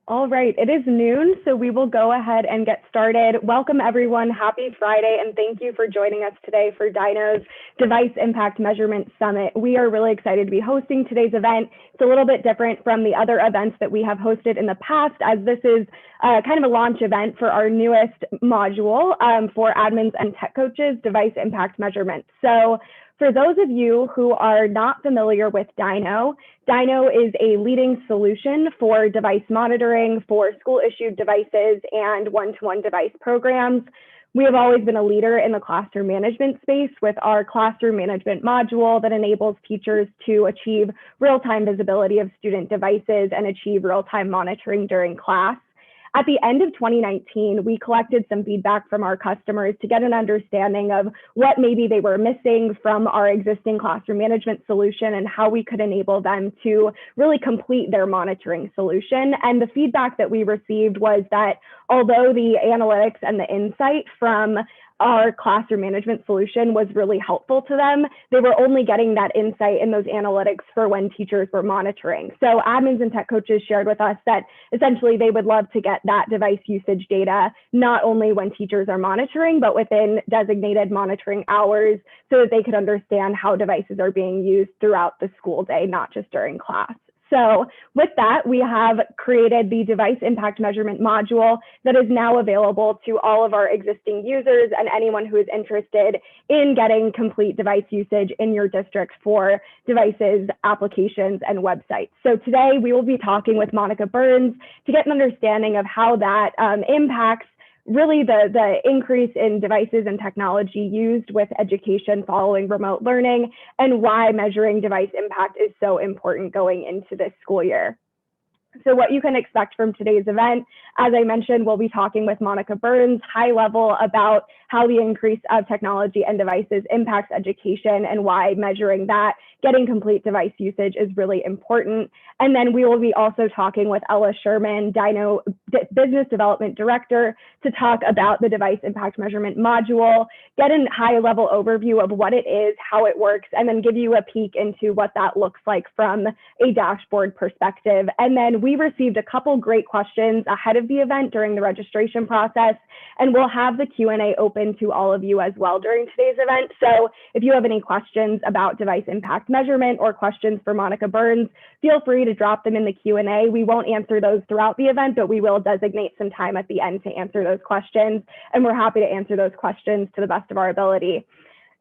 All right, it is noon, so we will go ahead and get started. Welcome everyone, happy Friday, and thank you for joining us today for Dynow's Device Impact Measurement Summit. We are really excited to be hosting today's event. It's a little bit different from the other events that we have hosted in the past, as this is kind of a launch event for our newest module for admins and tech coaches, Device Impact Measurement. So for those of you who are not familiar with Dyno, Dyno is a leading solution for device monitoring for school-issued devices and one-to-one device programs. We have always been a leader in the classroom management space with our classroom management module that enables teachers to achieve real-time visibility of student devices and achieve real-time monitoring during class. At the end of 2019, we collected some feedback from our customers to get an understanding of what maybe they were missing from our existing classroom management solution and how we could enable them to really complete their monitoring solution. And the feedback that we received was that although the analytics and the insight from our classroom management solution was really helpful to them, they were only getting that insight in those analytics for when teachers were monitoring. So admins and tech coaches shared with us that essentially they would love to get that device usage data, not only when teachers are monitoring, but within designated monitoring hours so that they could understand how devices are being used throughout the school day, not just during class. So with that, we have created the Device Impact Measurement module that is now available to all of our existing users and anyone who is interested in getting complete device usage in your district for devices, applications, and websites. So today we will be talking with Monica Burns to get an understanding of how that impacts really the increase in devices and technology used with education following remote learning and why measuring device impact is so important going into this school year. So what you can expect from today's event, as I mentioned, we'll be talking with Monica Burns, high level about how the increase of technology and devices impacts education and why measuring that, getting complete device usage is really important. And then we will be also talking with Ella Sherman, Dyno Business Development Director, to talk about the Device Impact Measurement module, get a high level overview of what it is, how it works, and then give you a peek into what that looks like from a dashboard perspective. And then we received a couple great questions ahead of the event during the registration process, and we'll have the Q&A open to all of you as well during today's event. So if you have any questions about device impact measurement or questions for Monica Burns, feel free to drop them in the Q&A. We won't answer those throughout the event, but we will designate some time at the end to answer those questions, and we're happy to answer those questions to the best of our ability.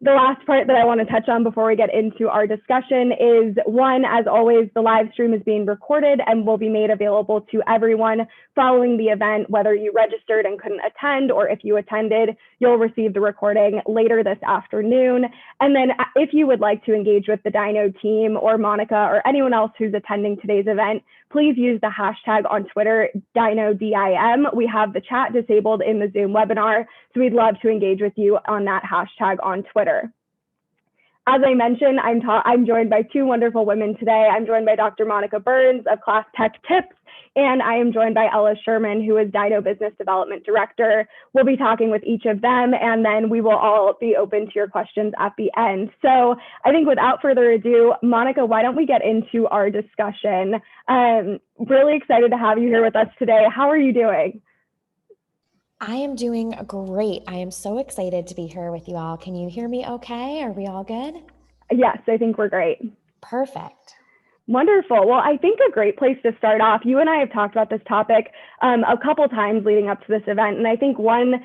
The last part that I want to touch on before we get into our discussion is, one, as always, the live stream is being recorded and will be made available to everyone following the event, whether you registered and couldn't attend or if you attended, you'll receive the recording later this afternoon. And then if you would like to engage with the Dyno team or Monica or anyone else who's attending today's event, please use the hashtag on Twitter, DynoDIM. We have the chat disabled in the Zoom webinar, so we'd love to engage with you on that hashtag on Twitter. As I mentioned, I'm joined by two wonderful women today. I'm joined by Dr. Monica Burns of Class Tech Tips, and I am joined by Ella Sherman, who is Dyno Business Development Director. We'll be talking with each of them, and then we will all be open to your questions at the end. So I think without further ado, Monica, why don't we get into our discussion? Really excited to have you here with us today. How are you doing? I am doing great. I am so excited to be here with you all. Can you hear me okay? Are we all good? Yes, I think we're great. Perfect. Wonderful. Well, I think a great place to start off, you and I have talked about this topic a couple times leading up to this event. And I think one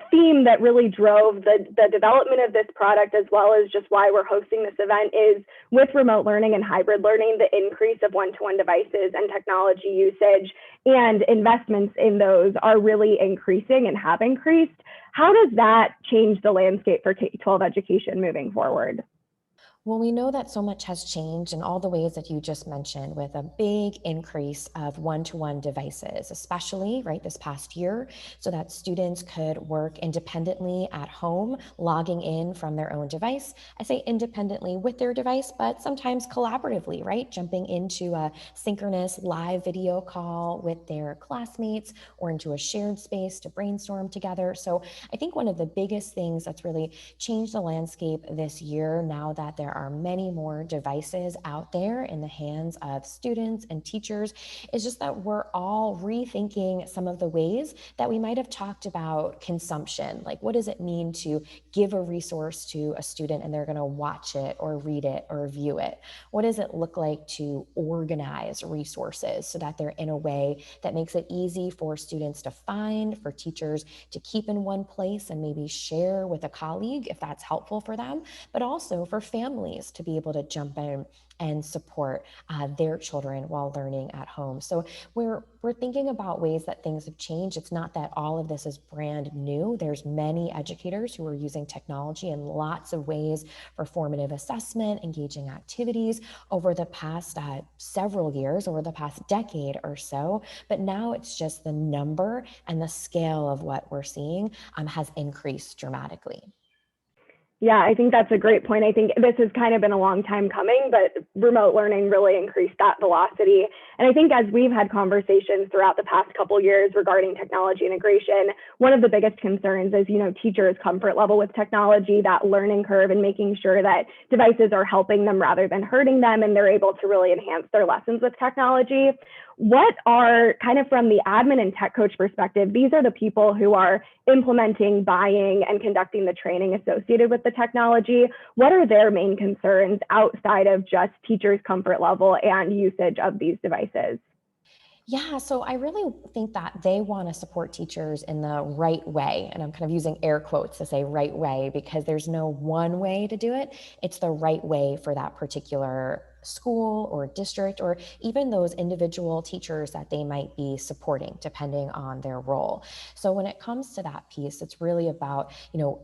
theme that really drove the development of this product, as well as just why we're hosting this event, is with remote learning and hybrid learning, the increase of one-to-one devices and technology usage and investments in those are really increasing and have increased. How does that change the landscape for K-12 education moving forward? Well, we know that so much has changed in all the ways that you just mentioned, with a big increase of one-to-one devices, especially right this past year, so that students could work independently at home, logging in from their own device. I say independently with their device, but sometimes collaboratively, right? Jumping into a synchronous live video call with their classmates or into a shared space to brainstorm together. So I think one of the biggest things that's really changed the landscape this year, now that there there are many more devices out there in the hands of students and teachers. It's just that we're all rethinking some of the ways that we might have talked about consumption. Like, what does it mean to give a resource to a student and they're going to watch it or read it or view it? What does it look like to organize resources so that they're in a way that makes it easy for students to find, for teachers to keep in one place and maybe share with a colleague if that's helpful for them, but also for families to be able to jump in and support their children while learning at home. So we're thinking about ways that things have changed. It's not that all of this is brand new. There's many educators who are using technology in lots of ways for formative assessment, engaging activities over the past several years, over the past decade or so. But now it's just the number and the scale of what we're seeing has increased dramatically. Yeah, I think that's a great point. I think this has kind of been a long time coming, but remote learning really increased that velocity. And I think as we've had conversations throughout the past couple of years regarding technology integration, one of the biggest concerns is, teachers' comfort level with technology, that learning curve, and making sure that devices are helping them rather than hurting them, and they're able to really enhance their lessons with technology. What are, kind of from the admin and tech coach perspective, these are the people who are implementing, buying, and conducting the training associated with the technology. What are their main concerns outside of just teachers' comfort level and usage of these devices? Yeah, so I really think that they want to support teachers in the right way. And I'm kind of using air quotes to say right way because there's no one way to do it. It's the right way for that particular school or district, or even those individual teachers that they might be supporting, depending on their role. So when it comes to that piece, it's really about,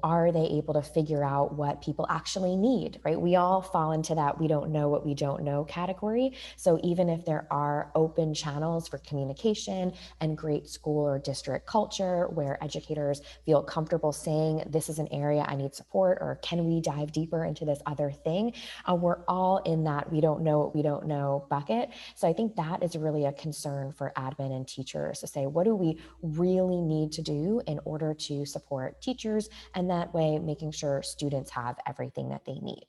are they able to figure out what people actually need, right? We all fall into that we don't know what we don't know category. So even if there are open channels for communication and great school or district culture where educators feel comfortable saying, this is an area I need support, or can we dive deeper into this other thing? We're all in that we don't know what we don't know bucket. So I think that is really a concern for admin and teachers to say, what do we really need to do in order to support teachers? And that way, making sure students have everything that they need.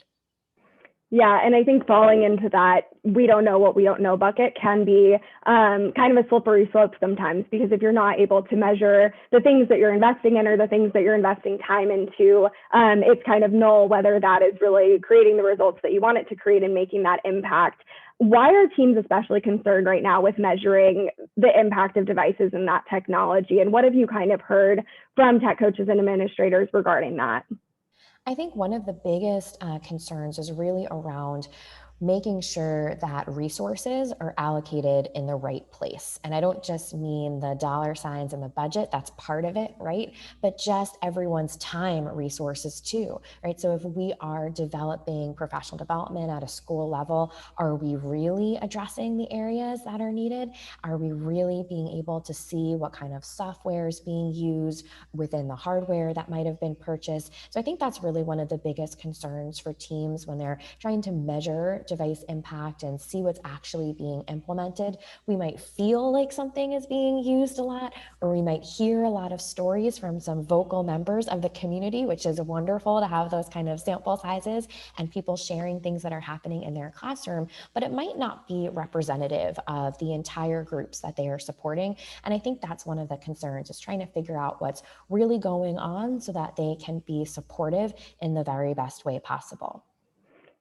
Yeah, and I think falling into that we don't know what we don't know bucket can be kind of a slippery slope sometimes, because if you're not able to measure the things that you're investing in or the things that you're investing time into, it's kind of null whether that is really creating the results that you want it to create and making that impact. Why are teams especially concerned right now with measuring the impact of devices and that technology? And what have you kind of heard from tech coaches and administrators regarding that? I think one of the biggest concerns is really around making sure that resources are allocated in the right place. And I don't just mean the dollar signs and the budget, that's part of it, right? But just everyone's time resources too, right? So if we are developing professional development at a school level, are we really addressing the areas that are needed? Are we really being able to see what kind of software is being used within the hardware that might have been purchased? So I think that's really one of the biggest concerns for teams when they're trying to measure device impact and see what's actually being implemented. We might feel like something is being used a lot, or we might hear a lot of stories from some vocal members of the community, which is wonderful to have those kind of sample sizes and people sharing things that are happening in their classroom, but it might not be representative of the entire groups that they are supporting. And I think that's one of the concerns, is trying to figure out what's really going on so that they can be supportive in the very best way possible.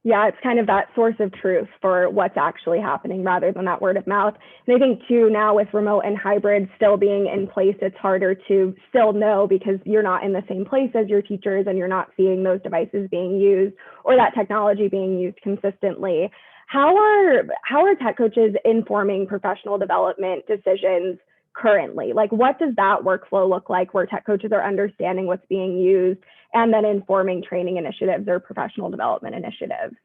Yeah, it's kind of that source of truth for what's actually happening rather than that word of mouth. And I think too, now with remote and hybrid still being in place, it's harder to still know because you're not in the same place as your teachers and you're not seeing those devices being used or that technology being used consistently. How are tech coaches informing professional development decisions currently? Like, what does that workflow look like where tech coaches are understanding what's being used and then informing training initiatives or professional development initiatives?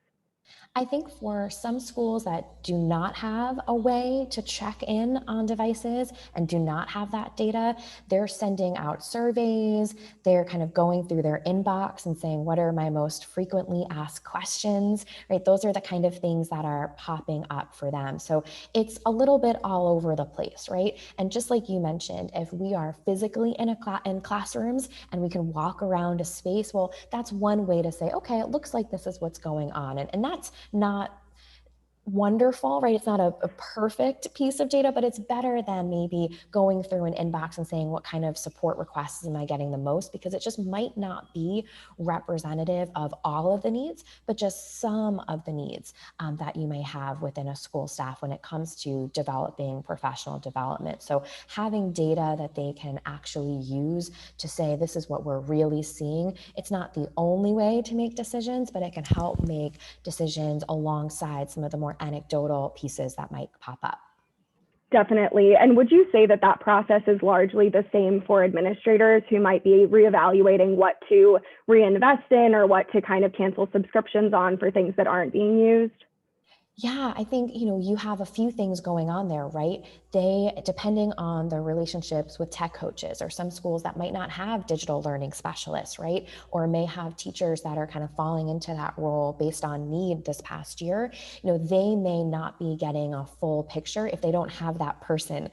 I think for some schools that do not have a way to check in on devices and do not have that data, they're sending out surveys. They're kind of going through their inbox and saying, what are my most frequently asked questions, right? Those are the kind of things that are popping up for them. So it's a little bit all over the place, right? And just like you mentioned, if we are physically in classrooms and we can walk around a space, well, that's one way to say, okay, it looks like this is what's going on. And that's not wonderful, right? It's not a perfect piece of data, but it's better than maybe going through an inbox and saying, what kind of support requests am I getting the most? Because it just might not be representative of all of the needs, but just some of the needs that you may have within a school staff when it comes to developing professional development. So having data that they can actually use to say, this is what we're really seeing. It's not the only way to make decisions, but it can help make decisions alongside some of the more anecdotal pieces that might pop up. Definitely. And would you say that that process is largely the same for administrators who might be reevaluating what to reinvest in or what to kind of cancel subscriptions on for things that aren't being used? Yeah, I think, you have a few things going on there, right? Depending on their relationships with tech coaches, or some schools that might not have digital learning specialists, right? Or may have teachers that are kind of falling into that role based on need this past year. They may not be getting a full picture if they don't have that person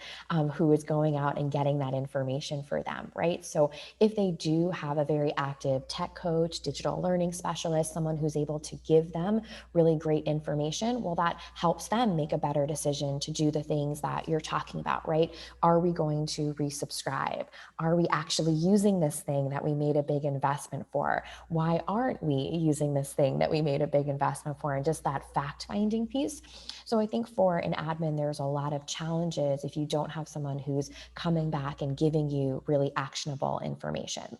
who is going out and getting that information for them, right? So if they do have a very active tech coach, digital learning specialist, someone who's able to give them really great information, well, that helps them make a better decision to do the things that you're talking about, right? Are we going to resubscribe? Are we actually using this thing that we made a big investment for? Why aren't we using this thing that we made a big investment for? And just that fact finding piece. So I think for an admin, there's a lot of challenges if you don't have someone who's coming back and giving you really actionable information.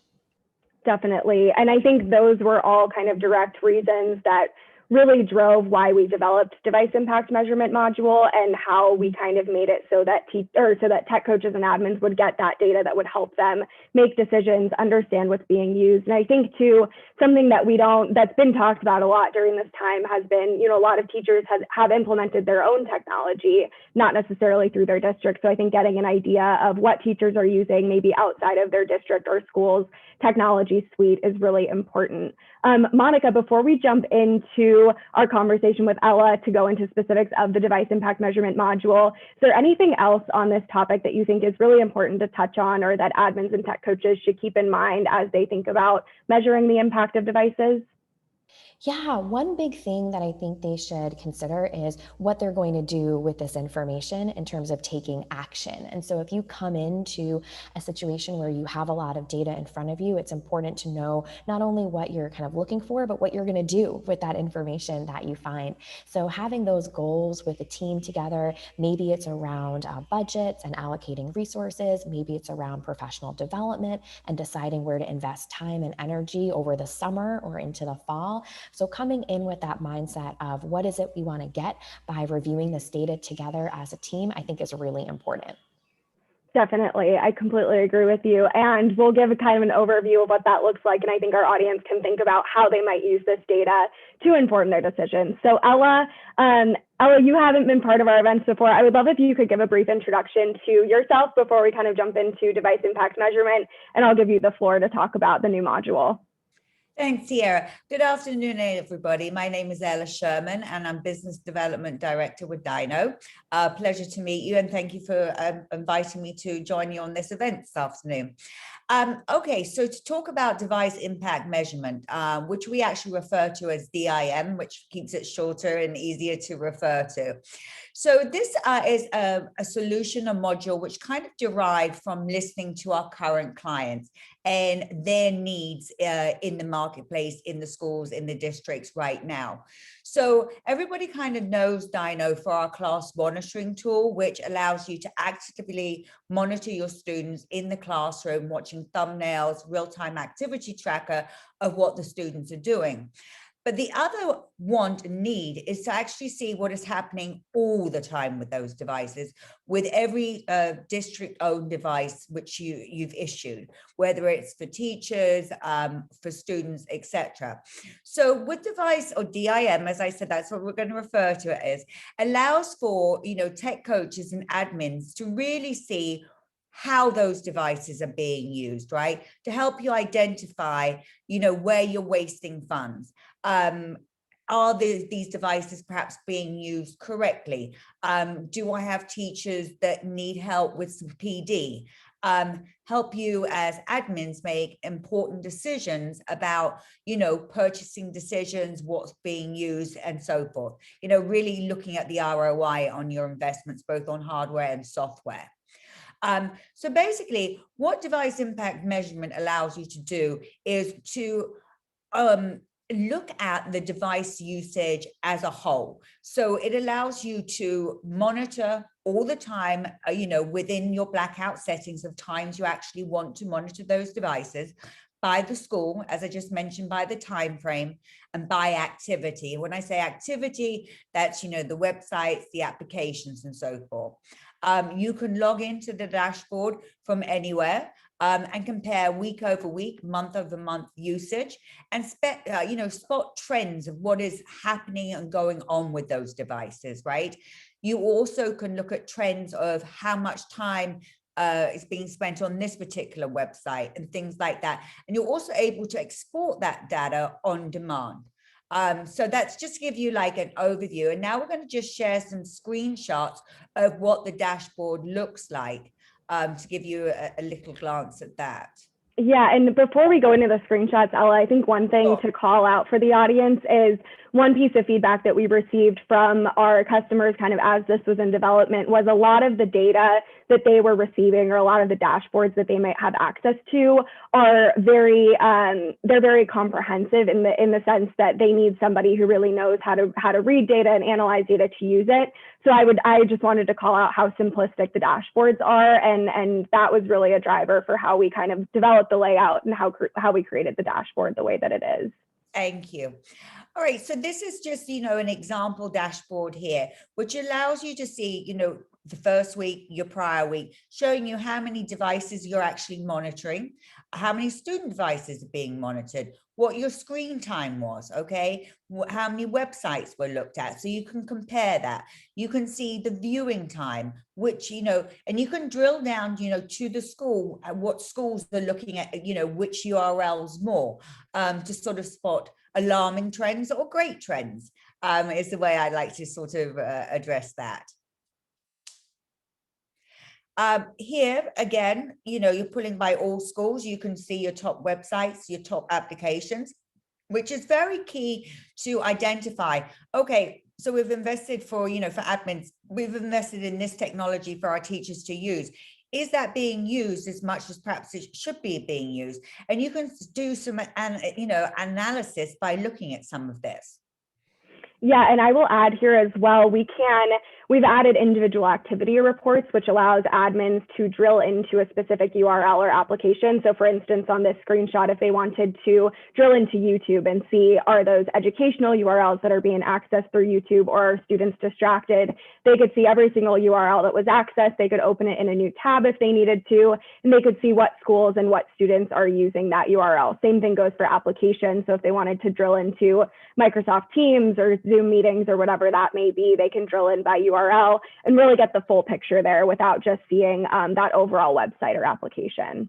Definitely. And I think those were all kind of direct reasons that really drove why we developed device impact measurement module and how we kind of made it so that so that tech coaches and admins would get that data that would help them make decisions, understand what's being used. And I think too, something that that's been talked about a lot during this time has been, a lot of teachers have implemented their own technology, not necessarily through their district. So I think getting an idea of what teachers are using maybe outside of their district or schools technology suite is really important. Monica, before we jump into our conversation with Ella to go into specifics of the device impact measurement module, is there anything else on this topic that you think is really important to touch on, or that admins and tech coaches should keep in mind as they think about measuring the impact of devices? Yeah, one big thing that I think they should consider is what they're going to do with this information in terms of taking action. And so if you come into a situation where you have a lot of data in front of you, it's important to know not only what you're kind of looking for, but what you're going to do with that information that you find. So having those goals with a team together, maybe it's around budgets and allocating resources, maybe it's around professional development and deciding where to invest time and energy over the summer or into the fall. So coming in with that mindset of what is it we want to get by reviewing this data together as a team, I think is really important. Definitely. I completely agree with you. And we'll give a kind of an overview of what that looks like. And I think our audience can think about how they might use this data to inform their decisions. So Ella, you haven't been part of our events before. I would love if you could give a brief introduction to yourself before we kind of jump into device impact measurement, and I'll give you the floor to talk about the new module. Thanks, Sierra. Good afternoon, everybody. My name is Ella Sherman, and I'm Business Development Director with Dyno. Pleasure to meet you, and thank you for inviting me to join you on this event this afternoon. Okay, so to talk about device impact measurement, which we actually refer to as DIM, which keeps it shorter and easier to refer to. So this is a solution, a module, which kind of derived from listening to our current clients and their needs in the marketplace, in the schools, in the districts right now. So everybody kind of knows Dyno for our class monitoring tool, which allows you to actively monitor your students in the classroom, watching thumbnails, real-time activity tracker of what the students are doing. But the other want and need is to actually see what is happening all the time with those devices, with every district-owned device which you've issued, whether it's for teachers, for students, etc. So with device, or DIM, as I said, that's what we're going to refer to it as, allows for, tech coaches and admins to really see how those devices are being used, right? To help you identify, where you're wasting funds. Are these devices perhaps being used correctly? Do I have teachers that need help with some PD? Help you as admins make important decisions about, purchasing decisions, what's being used, and so forth. Really looking at the ROI on your investments, both on hardware and software. So basically, what device impact measurement allows you to do is to look at the device usage as a whole. So it allows you to monitor all the time, within your blackout settings of times you actually want to monitor those devices, by the school, as I just mentioned, by the time frame, and by activity. When I say activity, that's, the websites, the applications, and so forth. You can log into the dashboard from anywhere and compare week over week, month over month usage, and spot trends of what is happening and going on with those devices, right? You also can look at trends of how much time is being spent on this particular website and things like that. And you're also able to export that data on demand. So that's just to give you like an overview. And now we're going to just share some screenshots of what the dashboard looks like, to give you a little glance at that. Yeah, and before we go into the screenshots, Ella, I think one thing to call out for the audience is one piece of feedback that we received from our customers kind of as this was in development was a lot of the data that they were receiving, or a lot of the dashboards that they might have access to, are they're very comprehensive in the sense that they need somebody who really knows how to read data and analyze data to use it. So I just wanted to call out how simplistic the dashboards are, and that was really a driver for how we kind of developed the layout and how we created the dashboard the way that it is. Thank you. All right, so this is just, an example dashboard here, which allows you to see, the first week, your prior week, showing you how many devices you're actually monitoring, how many student devices are being monitored, what your screen time was, okay, how many websites were looked at. So you can compare that. You can see the viewing time, which, and you can drill down, to the school, what schools are looking at, which URLs more, to sort of spot alarming trends or great trends, is the way I like to sort of address that. Here, again, you're pulling by all schools. You can see your top websites, your top applications, which is very key to identify. Okay, so we've invested for admins, we've invested in this technology for our teachers to use. Is that being used as much as perhaps it should be being used? And you can do some, analysis by looking at some of this. Yeah, and I will add here as well, we've added individual activity reports, which allows admins to drill into a specific URL or application. So for instance, on this screenshot, if they wanted to drill into YouTube and see, are those educational URLs that are being accessed through YouTube, or are students distracted, they could see every single URL that was accessed. They could open it in a new tab if they needed to, and they could see what schools and what students are using that URL. Same thing goes for applications. So if they wanted to drill into Microsoft Teams or Zoom meetings or whatever that may be, they can drill in by URL and really get the full picture there without just seeing that overall website or application.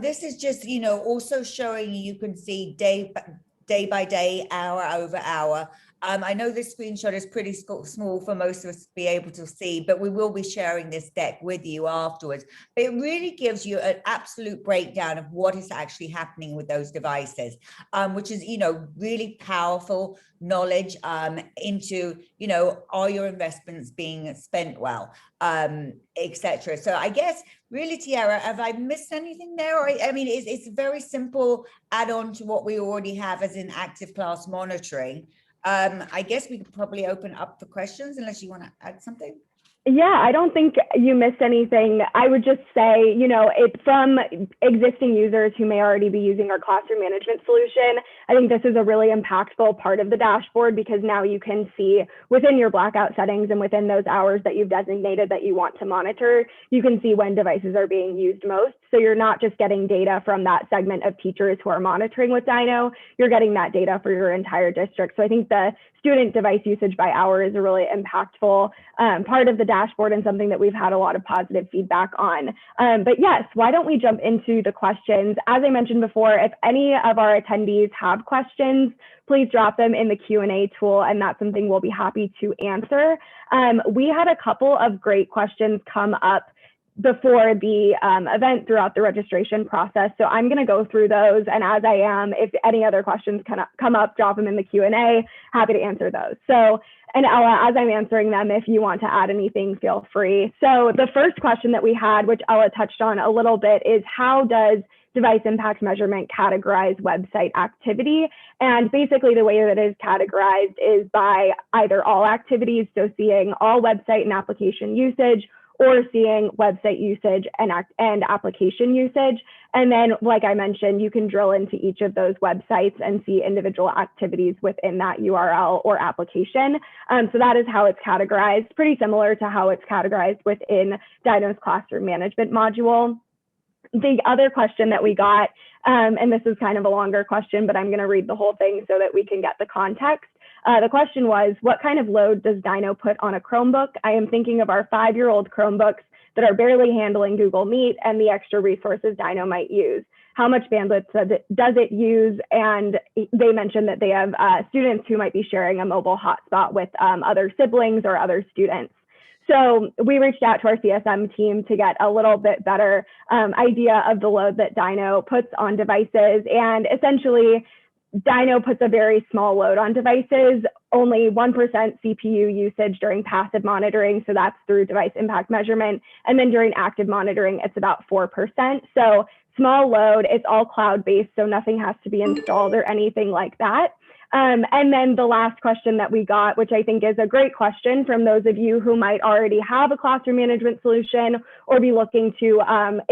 This is just, also showing you can see day by day, hour over hour. I know this screenshot is pretty small for most of us to be able to see, but we will be sharing this deck with you afterwards. But it really gives you an absolute breakdown of what is actually happening with those devices, which is, really powerful knowledge into, are your investments being spent well, etc. So I guess really, Tiara, have I missed anything there? Or, I mean, it's a very simple add-on to what we already have as in active class monitoring. I guess we could probably open up for questions unless you want to add something. Yeah, I don't think you missed anything. I would just say, it's from existing users who may already be using our classroom management solution. I think this is a really impactful part of the dashboard because now you can see within your blackout settings and within those hours that you've designated that you want to monitor, you can see when devices are being used most. So you're not just getting data from that segment of teachers who are monitoring with Dyno, you're getting that data for your entire district. So I think the student device usage by hour is a really impactful part of the dashboard and something that we've had a lot of positive feedback on. But yes, why don't we jump into the questions? As I mentioned before, if any of our attendees have questions, please drop them in the Q&A tool, and that's something we'll be happy to answer. We had a couple of great questions come up before the event throughout the registration process. So I'm going to go through those. And as I am, if any other questions come up, drop them in the Q&A. Happy to answer those. So, and Ella, as I'm answering them, if you want to add anything, feel free. So the first question that we had, which Ella touched on a little bit, is how does device impact measurement categorize website activity? And basically the way that it is categorized is by either all activities, so seeing all website and application usage, or seeing website usage and application usage. And then, like I mentioned, you can drill into each of those websites and see individual activities within that URL or application. So that is how it's categorized, pretty similar to how it's categorized within Dyno's classroom management module. The other question that we got, and this is kind of a longer question, but I'm going to read the whole thing so that we can get the context. The question was, what kind of load does Dyno put on a Chromebook? I am thinking of our 5-year-old Chromebooks that are barely handling Google Meet and the extra resources Dyno might use. How much bandwidth does it use? And they mentioned that they have students who might be sharing a mobile hotspot with other siblings or other students. So we reached out to our CSM team to get a little bit better idea of the load that Dyno puts on devices. And essentially, Dyno puts a very small load on devices, only 1% CPU usage during passive monitoring. So that's through device impact measurement. And then during active monitoring, it's about 4%. So small load, it's all cloud-based, so nothing has to be installed or anything like that. And then the last question that we got, which I think is a great question from those of you who might already have a classroom management solution or be looking to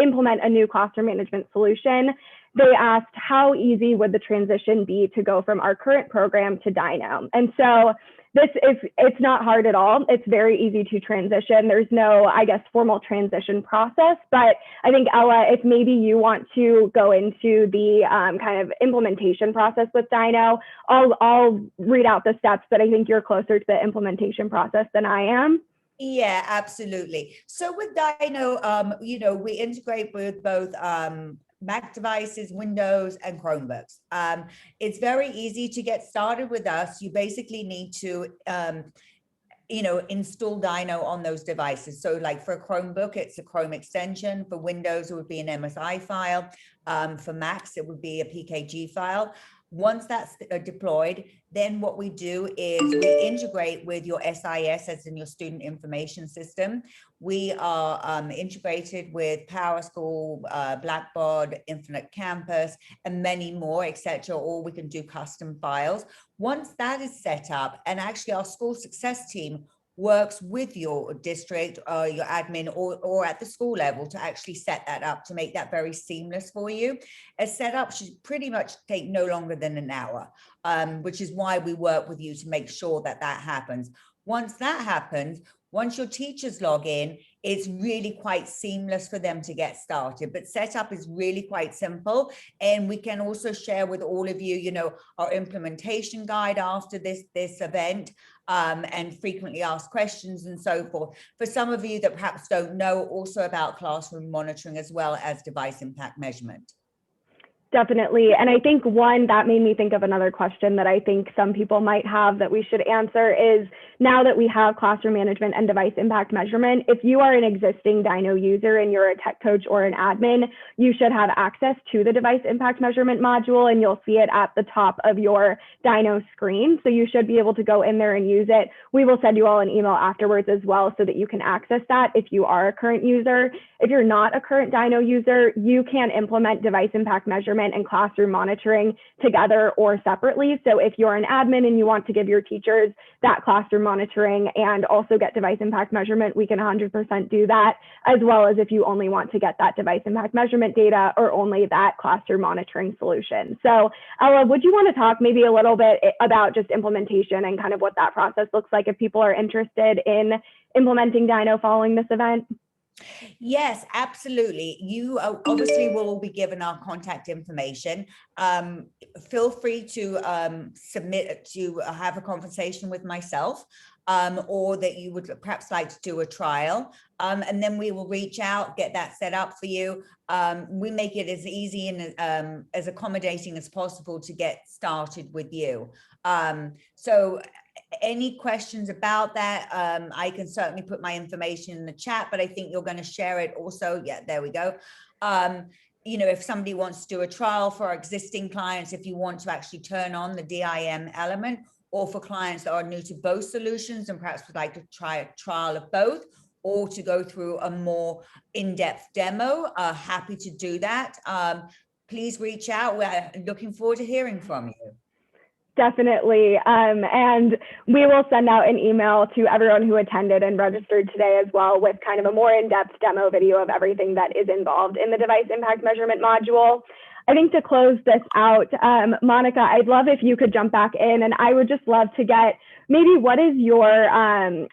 implement a new classroom management solution. They asked, how easy would the transition be to go from our current program to Dyno? And so it's not hard at all. It's very easy to transition. There's no, I guess, formal transition process, but I think Ella, if maybe you want to go into the kind of implementation process with Dyno, I'll read out the steps, but I think you're closer to the implementation process than I am. Yeah, absolutely. So with Dyno, we integrate with both Mac devices, Windows, and Chromebooks. It's very easy to get started with us. You basically need to, install Dyno on those devices. So like for a Chromebook, it's a Chrome extension. For Windows, it would be an MSI file. For Macs, it would be a PKG file. Once that's deployed, then what we do is we integrate with your SIS, as in your student information system. We are integrated with PowerSchool, Blackboard, Infinite Campus, and many more, etc. Or we can do custom files. Once that is set up, and actually our school success team works with your district, your admin, or at the school level to actually set that up to make that very seamless for you. A setup should pretty much take no longer than an hour, which is why we work with you to make sure that that happens. Once that happens, once your teachers log in, it's really quite seamless for them to get started. But setup is really quite simple. And we can also share with all of you, our implementation guide after this event, and frequently asked questions and so forth. For some of you that perhaps don't know also about classroom monitoring as well as device impact measurement. Definitely. And I think one that made me think of another question that I think some people might have that we should answer is, now that we have classroom management and device impact measurement, if you are an existing Dyno user and you're a tech coach or an admin, you should have access to the device impact measurement module, and you'll see it at the top of your Dyno screen. So you should be able to go in there and use it. We will send you all an email afterwards as well so that you can access that if you are a current user. If you're not a current Dyno user, you can implement device impact measurement measurement and classroom monitoring together or separately. So if you're an admin and you want to give your teachers that classroom monitoring and also get device impact measurement, we can 100% do that, as well as if you only want to get that device impact measurement data or only that classroom monitoring solution. So Ella, would you want to talk maybe a little bit about just implementation and kind of what that process looks like if people are interested in implementing Dyno following this event? Yes, absolutely. You obviously will be given our contact information. Feel free to submit to have a conversation with myself, or that you would perhaps like to do a trial. And then we will reach out, get that set up for you. We make it as easy and as accommodating as possible to get started with you. So any questions about that, I can certainly put my information in the chat, but I think you're going to share it also. Yeah, there we go. You know, if somebody wants to do a trial for our existing clients, if you want to actually turn on the DIM element, or for clients that are new to both solutions and perhaps would like to try a trial of both, or to go through a more in-depth demo, happy to do that. Please reach out. We're looking forward to hearing from you. Definitely. And we will send out an email to everyone who attended and registered today as well with kind of a more in-depth demo video of everything that is involved in the device impact measurement module. I think to close this out, Monica, I'd love if you could jump back in, and I would just love to get maybe what is your,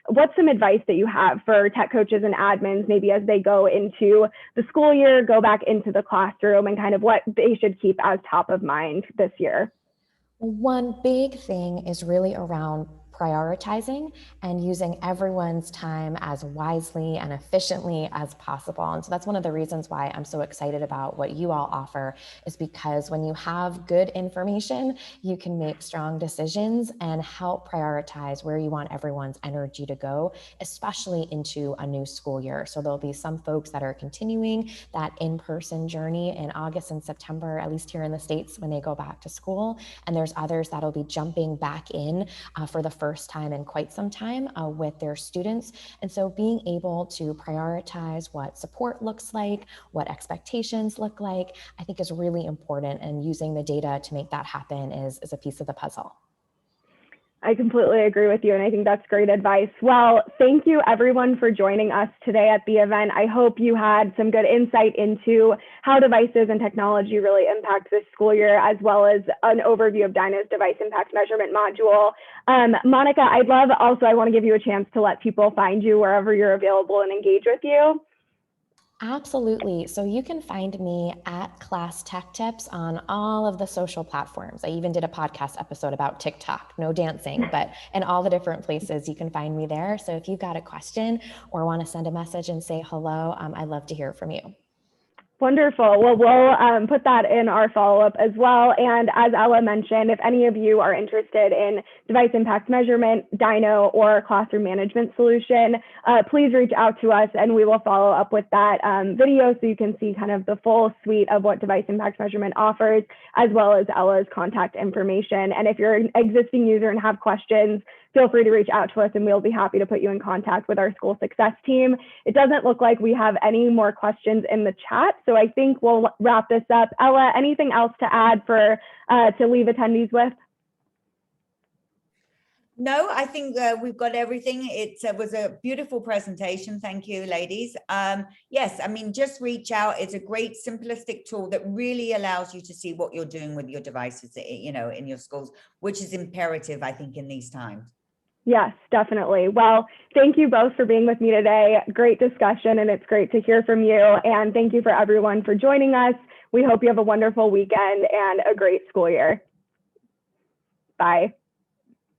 what's some advice that you have for tech coaches and admins, maybe as they go into the school year, go back into the classroom, and kind of what they should keep as top of mind this year? One big thing is really around prioritizing and using everyone's time as wisely and efficiently as possible. And so that's one of the reasons why I'm so excited about what you all offer, is because when you have good information, you can make strong decisions and help prioritize where you want everyone's energy to go, especially into a new school year. So there'll be some folks that are continuing that in-person journey in August and September, at least here in the States, when they go back to school. And there's others that'll be jumping back in for the first time in quite some time with their students. And so being able to prioritize what support looks like, what expectations look like, I think is really important. And using the data to make that happen is a piece of the puzzle. I completely agree with you, and I think that's great advice. Well, thank you everyone for joining us today at the event. I hope you had some good insight into how devices and technology really impact this school year, as well as an overview of Dyno's device impact measurement module. Monica, I want to give you a chance to let people find you wherever you're available and engage with you. Absolutely. So you can find me at Class Tech Tips on all of the social platforms. I even did a podcast episode about TikTok, no dancing, but in all the different places you can find me there. So if you've got a question or want to send a message and say hello, I'd love to hear from you. Wonderful. Well, we'll put that in our follow-up as well. And as Ella mentioned, if any of you are interested in device impact measurement, Dyno, or classroom management solution, please reach out to us and we will follow up with that video so you can see kind of the full suite of what device impact measurement offers, as well as Ella's contact information. And if you're an existing user and have questions, feel free to reach out to us and we'll be happy to put you in contact with our school success team. It doesn't look like we have any more questions in the chat, so I think we'll wrap this up. Ella, anything else to add to leave attendees with? No, I think we've got everything. It was a beautiful presentation. Thank you, ladies. Yes, I mean, just reach out. It's a great simplistic tool that really allows you to see what you're doing with your devices, you know, in your schools, which is imperative, I think, in these times. Yes, definitely. Well, thank you both for being with me today. Great discussion, and it's great to hear from you. And thank you for everyone for joining us. We hope you have a wonderful weekend and a great school year. Bye.